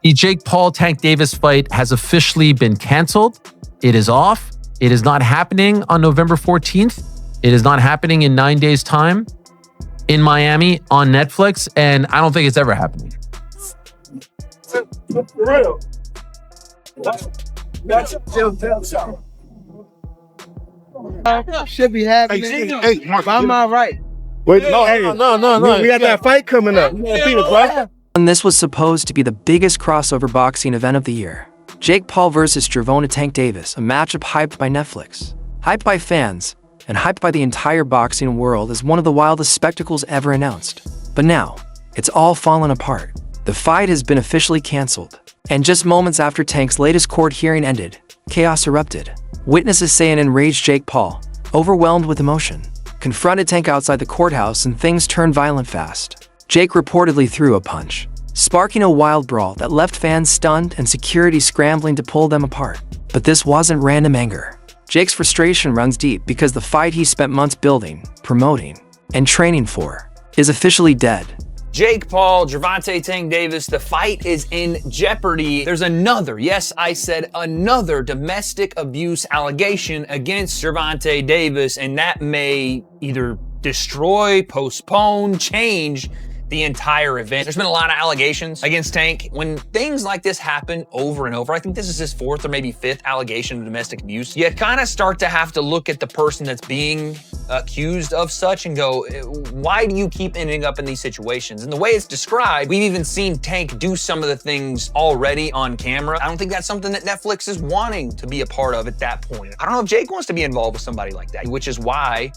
The Jake Paul-Tank Davis fight has officially been canceled. It is off. It is not happening on November 14th. It is not happening in 9 days' time in Miami on Netflix, and I don't think it's ever happening. For real. Should be happening. Hey, Mark, I'm all right. Wait, no. We got that fight coming up. And this was supposed to be the biggest crossover boxing event of the year. Jake Paul versus Gervonta Tank Davis, a matchup hyped by Netflix, hyped by fans, and hyped by the entire boxing world as one of the wildest spectacles ever announced. But now, it's all fallen apart. The fight has been officially canceled. And just moments after Tank's latest court hearing ended, chaos erupted. Witnesses say an enraged Jake Paul, overwhelmed with emotion, confronted Tank outside the courthouse and things turned violent fast. Jake reportedly threw a punch, sparking a wild brawl that left fans stunned and security scrambling to pull them apart. But this wasn't random anger. Jake's frustration runs deep because the fight he spent months building, promoting, and training for is officially dead. Jake Paul, Gervonta Tank Davis, the fight is in jeopardy. There's another, yes, I said another domestic abuse allegation against Gervonta Davis, and that may either destroy, postpone, change the entire event. There's been a lot of allegations against Tank. When things like this happen over and over, I think this is his fourth or maybe fifth allegation of domestic abuse, you kind of start to have to look at the person that's being accused of such and go, why do you keep ending up in these situations? And the way it's described, we've even seen Tank do some of the things already on camera. I don't think that's something that Netflix is wanting to be a part of at that point. I don't know if Jake wants to be involved with somebody like that, which is why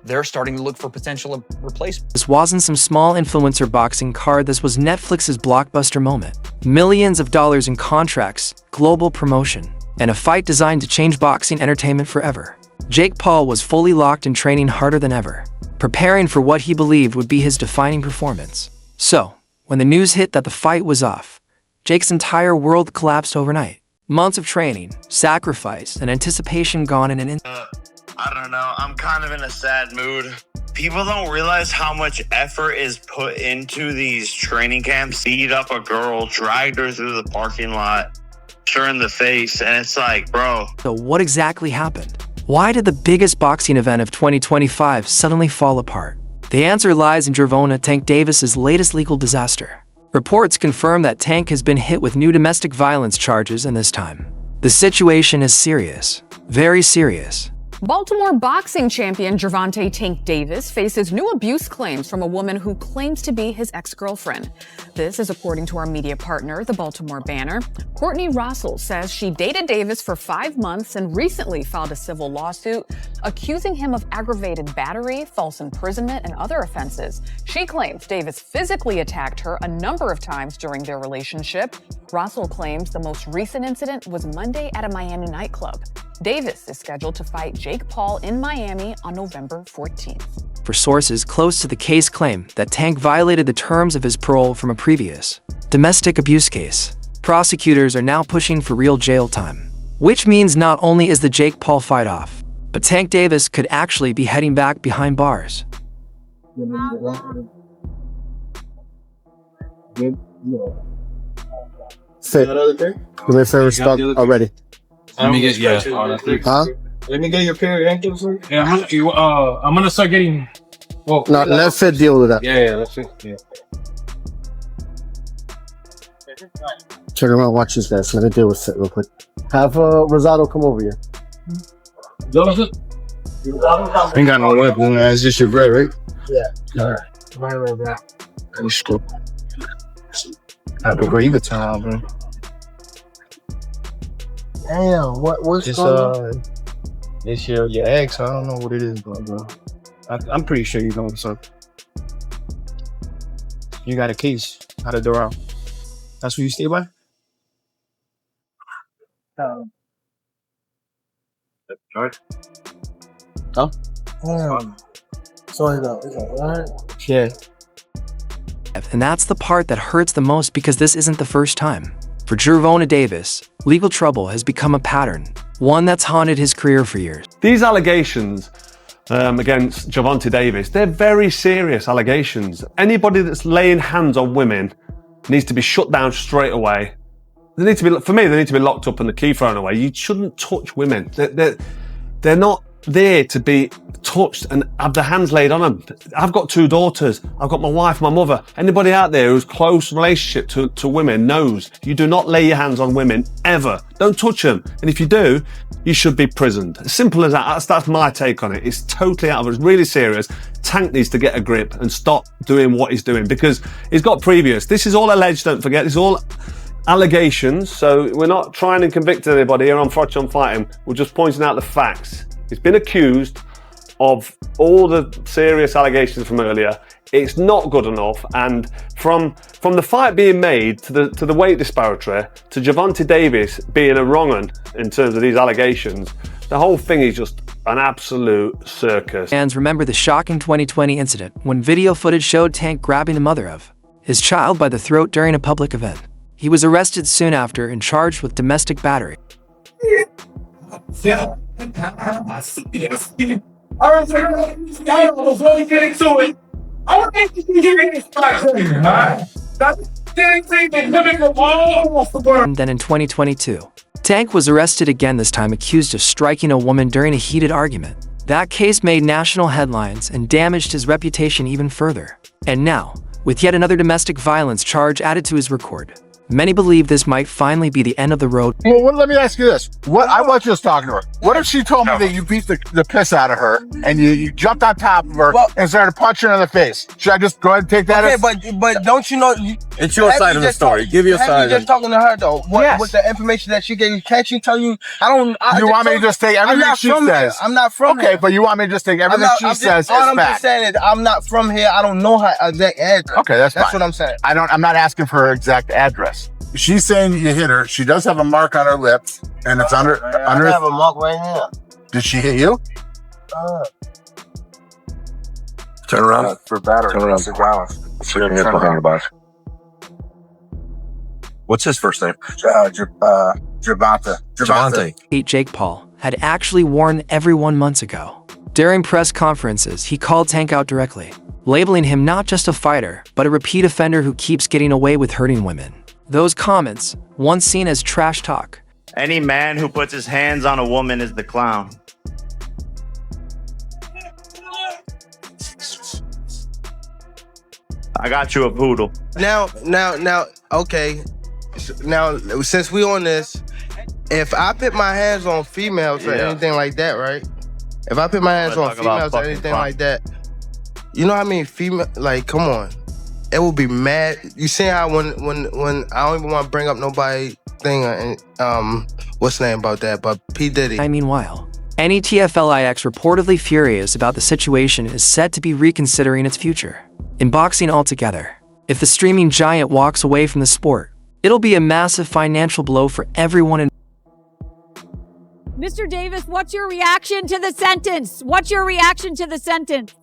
they're starting to look for potential replacements. This wasn't some small influencer boxing card, this was Netflix's blockbuster moment. Millions of dollars in contracts, global promotion, and a fight designed to change boxing entertainment forever. Jake Paul was fully locked in training harder than ever, preparing for what he believed would be his defining performance. So, when the news hit that the fight was off, Jake's entire world collapsed overnight. Months of training, sacrifice, and anticipation gone in an instant. I don't know. I'm kind of in a sad mood. People don't realize how much effort is put into these training camps. Beat up a girl, dragged her through the parking lot, her in the face, and it's like, bro. So what exactly happened? Why did the biggest boxing event of 2025 suddenly fall apart? The answer lies in Gervonta Tank Davis's latest legal disaster. Reports confirm that Tank has been hit with new domestic violence charges, and this time, the situation is serious. Very serious. Baltimore boxing champion Gervonta Tank Davis faces new abuse claims from a woman who claims to be his ex-girlfriend. This is according to our media partner, the Baltimore Banner. Courtney Russell says she dated Davis for 5 months and recently filed a civil lawsuit accusing him of aggravated battery, false imprisonment, and other offenses. She claims Davis physically attacked her a number of times during their relationship. Russell claims the most recent incident was Monday at a Miami nightclub. Davis is scheduled to fight Jake Paul in Miami on November 14th. For sources close to the case claim that Tank violated the terms of his parole from a previous domestic abuse case. Prosecutors are now pushing for real jail time, which means not only is the Jake Paul fight off, but Tank Davis could actually be heading back behind bars. Sit. Do me a favor, stop already. Let me get Huh? Let me get your pair of ankles. Yeah, I'm gonna start getting. Well, No, let Fit deal with that. Yeah, that's it. Yeah. Check him out. Watch this, guys. Let me deal with Fit real quick. Have Rosado come over here. Ain't got no weapon, man. It's just your bread, right? Yeah. All right. Right back. Let's go. Happy you could tell, bro. Damn, what's It's going on? it's your ex. I don't know what it is, bro. I'm pretty sure you know what's up. You got a case out of Doral. That's where you stay by? Right. Huh? Sorry about that. Yeah. And that's the part that hurts the most because this isn't the first time. For Gervonta Davis, legal trouble has become a pattern, one that's haunted his career for years. These allegations against Gervonta Davis, they're very serious allegations. Anybody that's laying hands on women needs to be shut down straight away They need to be, for me, they need to be locked up and the key thrown away. You shouldn't touch women. They're not there to be touched and have their hands laid on them. I've got 2 daughters. I've got my wife, my mother. Anybody out there who's close relationship to women knows you do not lay your hands on women ever. Don't touch them. And if you do, you should be prisoned. As simple as that. That's my take on it. It's totally out of it. It's really serious. Tank needs to get a grip and stop doing what he's doing because he's got previous. This is all alleged, don't forget. It's all allegations. So we're not trying to convict anybody here on Frotch on Fighting. We're just pointing out the facts. He's been accused of all the serious allegations from earlier. It's not good enough, and from the fight being made to the weight disparity to Gervonta Davis being a wrong un in terms of these allegations, the whole thing is just an absolute circus. Fans remember the shocking 2020 incident when video footage showed Tank grabbing the mother of his child by the throat during a public event. He was arrested soon after and charged with domestic battery. Yeah. I was really getting to it. I don't think you can give me this back. And then in 2022, Tank was arrested again, this time accused of striking a woman during a heated argument. That case made national headlines and damaged his reputation even further. And now, with yet another domestic violence charge added to his record, many believe this might finally be the end of the road. Well, let me ask you this. I was just talking to her. What if she told me that you beat the piss out of her and you jumped on top of her and started punching her in the face? Should I just go ahead and take that? Okay, but don't you know? It's your side of the story. Give your side. You just talking to her though. With the information that she gave you, can't she tell you? You want me to just take everything she says? I'm not from here. Okay, but you want me to just take everything she says all as I'm fact? just saying is I'm not from here. I don't know her exact address. Okay, that's fine. What I'm saying. I'm not asking for her exact address. She's saying you hit her. She does have a mark on her lips, and it's under. I have a mark right here. Did she hit you? Turn around. For battery. Turn around. Behind the box. What's his first name? Gervonta. Gervonta. Jake Paul had actually warned everyone months ago. During press conferences, he called Tank out directly, labeling him not just a fighter, but a repeat offender who keeps getting away with hurting women. Those comments, once seen as trash talk. Any man who puts his hands on a woman is the clown. I got you a poodle. Now, okay. Now, since we on this, if I put my hands on females or anything like that, right? If I put my hands on females or anything like that, you know how many female? Like, come on. It will be mad. You see how when I don't even want to bring up nobody thing, what's the name about that? But P. Diddy. Meanwhile, any TFLIX reportedly furious about the situation is said to be reconsidering its future in boxing altogether. If the streaming giant walks away from the sport, it'll be a massive financial blow for everyone involved. Mr. Davis, what's your reaction to the sentence? What's your reaction to the sentence?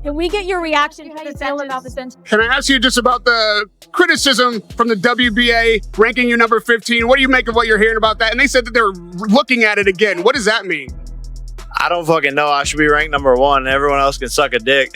Can we get your reaction to the sentence? Can I ask you just about the criticism from the WBA ranking you number 15? What do you make of what you're hearing about that? And they said that they're looking at it again. What does that mean? I don't fucking know. I should be ranked number 1. Everyone else can suck a dick.